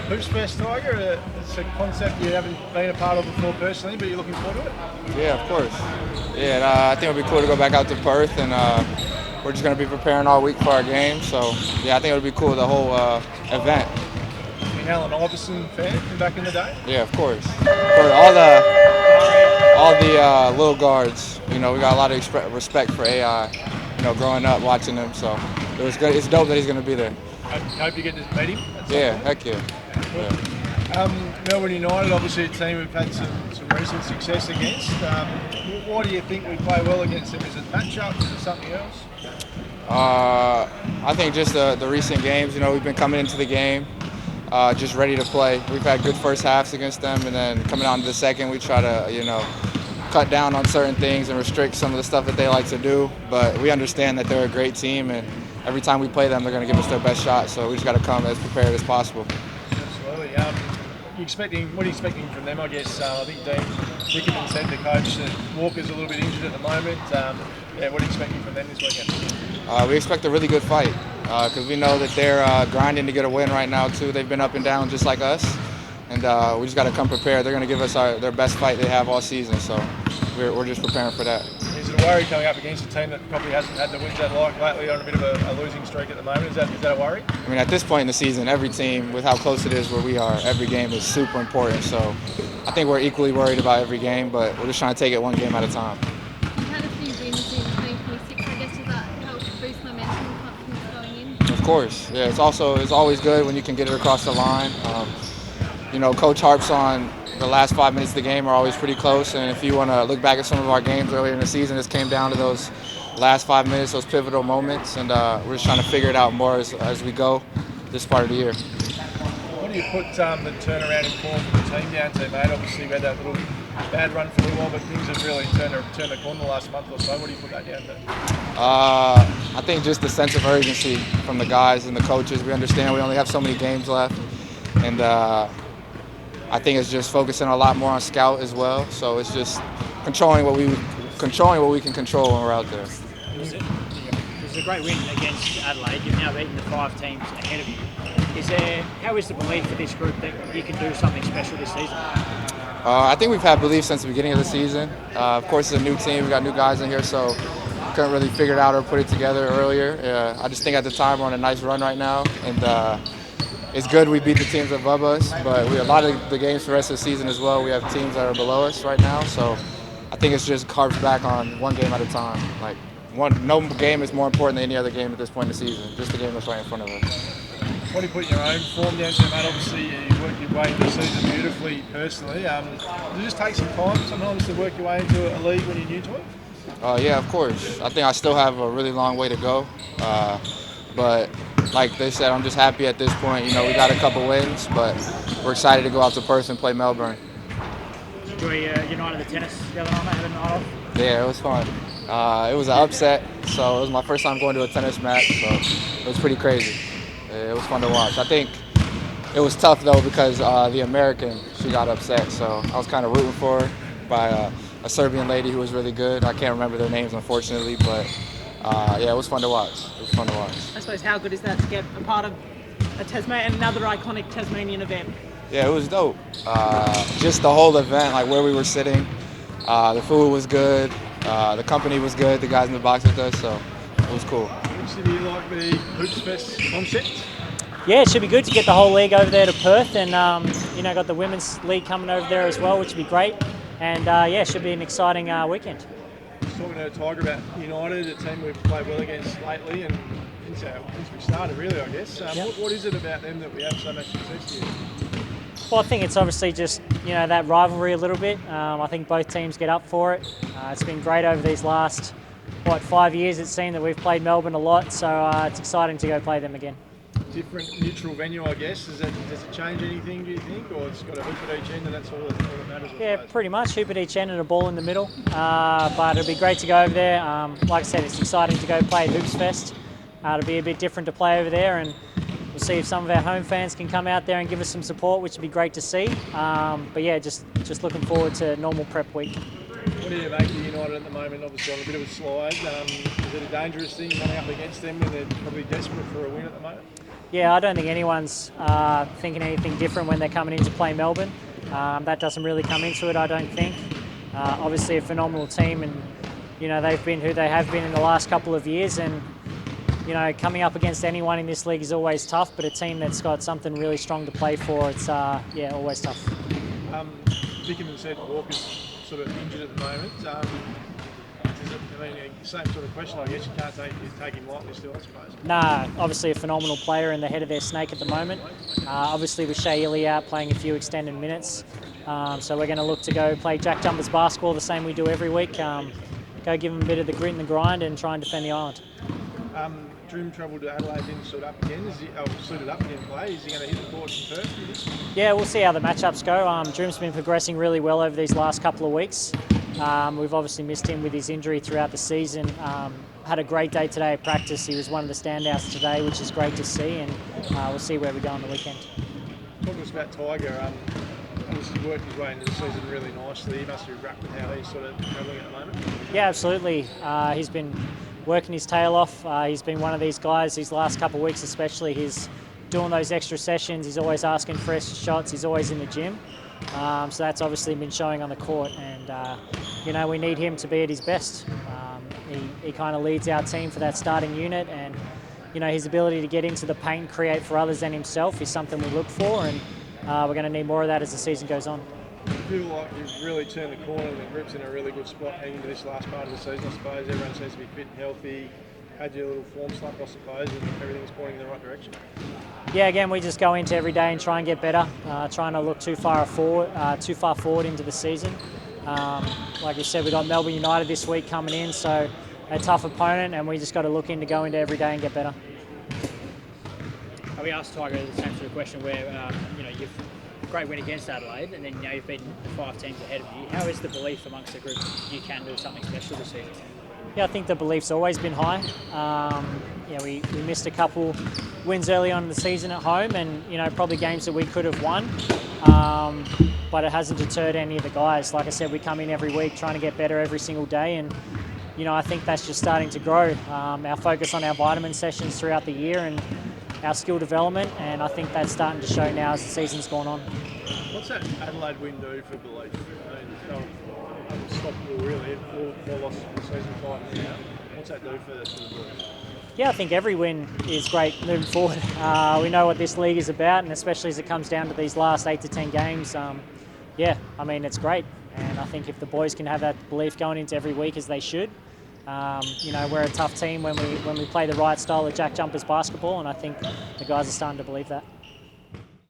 Hoopsfest, Tyger, it's a concept you haven't been a part of before personally, but you're looking forward to it? Yeah, of course. Yeah, and, I think it'll be cool to go back out to Perth, and we're just going to be preparing all week for our game. So, yeah, I think it'll be cool, the whole event. You Allen Iverson fan from back in the day? Yeah, of course. For all the little guards, we got a lot of respect for AI, growing up watching them. So it was good. It's dope that he's going to be there. I hope you get to meet him. Yeah, heck yeah. Melbourne United, obviously a team we've had some recent success against. Why do you think we play well against them? Is it matchups? Is it something else? I think just the recent games, we've been coming into the game just ready to play. We've had good first halves against them, and then coming on to the second, we try to, cut down on certain things and restrict some of the stuff that they like to do. But we understand that they're a great team, and every time we play them, they're going to give us their best shot. So we just got to come as prepared as possible. Absolutely. What are you expecting from them? I guess I think Dean Dickerman said, the coach, that Walker's a little bit injured at the moment. What are you expecting from them this weekend? We expect a really good fight because we know that they're grinding to get a win right now too. They've been up and down just like us, and we just got to come prepared. They're going to give us their best fight they have all season, so we're just preparing for that. Is it a worry coming up against a team that probably hasn't had the wins they'd like lately, on a bit of a losing streak at the moment? Is that a worry? I mean, at this point in the season, every team, with how close it is where we are, every game is super important. So I think we're equally worried about every game, but we're just trying to take it one game at a time. You've had a few wins in 2026. I guess does that help boost momentum and confidence going in? Of course, yeah. It's always good when you can get it across the line. Coach harps on the last 5 minutes of the game are always pretty close, and if you want to look back at some of our games earlier in the season, this came down to those last 5 minutes, those pivotal moments, and we're just trying to figure it out more as we go this part of the year. What do you put the turnaround in form for the team down to, mate? Obviously we had that little bad run for a little while, but things have really turned the corner the last month or so. What do you put that down to? I think just the sense of urgency from the guys and the coaches. We understand we only have so many games left, and I think it's just focusing a lot more on scout as well. So it's just controlling what we can control when we're out there. It was a great win against Adelaide. You've now beaten the 5 teams ahead of you. How is the belief for this group that you can do something special this season? I think we've had belief since the beginning of the season. Of course, it's a new team. We've got new guys in here, so couldn't really figure it out or put it together earlier. I just think at the time we're on a nice run right now, and it's good we beat the teams above us, but a lot of the games for the rest of the season as well, we have teams that are below us right now, so I think it's just carves back on one game at a time. No game is more important than any other game at this point in the season, just the game that's right in front of us. What do you put your own form down to, mate? Obviously, you work your way into the season beautifully personally. Does it just take some time sometimes to work your way into a league when you're new to it? Yeah, of course. I think I still have a really long way to go, but like they said, I'm just happy at this point. We got a couple wins, but we're excited to go out to Perth and play Melbourne. Enjoy United the tennis the other night, having a night off? Yeah, it was fun. It was an upset, so it was my first time going to a tennis match, so it was pretty crazy. It was fun to watch. I think it was tough though because the American, she got upset, so I was kind of rooting for her by a Serbian lady who was really good. I can't remember their names unfortunately, but yeah, it was fun to watch. I suppose how good is that to get a part of another iconic Tasmanian event? Yeah, it was dope. Just the whole event, like where we were sitting, the food was good, the company was good, the guys in the box with us, so it was cool. Do you like the Hoopsfest concept? Yeah, it should be good to get the whole league over there to Perth, and got the women's league coming over there as well, which would be great. And it should be an exciting weekend. Talking to Tyger about United, a team we've played well against lately, and since we started, really, I guess. What is it about them that we have so much success here? Well, I think it's obviously just that rivalry a little bit. I think both teams get up for it. It's been great over these last 5 years. It's seemed that we've played Melbourne a lot, so it's exciting to go play them again. Different neutral venue, I guess. Does it change anything, do you think, or it's got a hoop at each end and that's all that matters? Yeah, pretty much. Hoop at each end and a ball in the middle. But it'll be great to go over there. Like I said, it's exciting to go play at Hoopsfest. It'll be a bit different to play over there, and we'll see if some of our home fans can come out there and give us some support, which would be great to see. But yeah, just looking forward to normal prep week. What do you make of United at the moment? Obviously on a bit of a slide. Is it a dangerous thing coming up against them when they're probably desperate for a win at the moment? Yeah, I don't think anyone's thinking anything different when they're coming in to play Melbourne. That doesn't really come into it, I don't think. Obviously a phenomenal team, and they've been who they have been in the last couple of years, and coming up against anyone in this league is always tough, but a team that's got something really strong to play for, it's always tough. Dickinson said Walker's sort of injured at the moment. Same sort of question, I guess. You can't take him lightly still, I suppose. Nah, obviously a phenomenal player and the head of their snake at the moment. Obviously with Shea Illy out playing a few extended minutes. So we're going to look to go play Jack Jumpers basketball the same we do every week. Go give them a bit of the grit and the grind and try and defend the island. Drew travelled to Adelaide, didn't suit up again. Suited up again play. Is he going to hit the court in Perth? Yeah, we'll see how the matchups go. Drew's been progressing really well over these last couple of weeks. We've obviously missed him with his injury throughout the season. Had a great day today at practice. He was one of the standouts today, which is great to see, and we'll see where we go on the weekend. Talk to us about Tyger. He's worked his way into the season really nicely. He must be wrapped with how he's sort of travelling at the moment. Yeah, absolutely. He's been working his tail off. He's been one of these guys these last couple of weeks especially. He's doing those extra sessions. He's always asking for extra shots. He's always in the gym. So that's obviously been showing on the court, and we need him to be at his best. He kind of leads our team for that starting unit, and his ability to get into the paint, create for others and himself is something we look for, and we're going to need more of that as the season goes on. I feel like you've really turned the corner, and the group's in a really good spot heading into this last part of the season, I suppose. Everyone seems to be fit and healthy. Had your little form slump, I suppose, and everything's pointing in the right direction. Yeah, again, we just go into every day and try and get better, trying to look too far forward into the season. Like you said, we've got Melbourne United this week coming in, so a tough opponent, and we just got to look in to go into every day and get better. We asked Tyger the same sort of question where, you've great win against Adelaide, and then you've beaten the 5 teams ahead of you. How is the belief amongst the group you can do something special this season? Yeah, I think the belief's always been high. We missed a couple wins early on in the season at home, and probably games that we could have won. But it hasn't deterred any of the guys. Like I said, we come in every week trying to get better every single day, and I think that's just starting to grow. Our focus on our vitamin sessions throughout the year and our skill development, and I think that's starting to show now as the season's gone on. What's that Adelaide win do for belief? Unstoppable, really. 4 losses in the season, 5 now. What's that do for the boys? Yeah, I think every win is great moving forward. We know what this league is about, and especially as it comes down to these last 8 to 10 games, it's great. And I think if the boys can have that belief going into every week as they should, we're a tough team when we play the right style of Jack Jumpers basketball, and I think the guys are starting to believe that.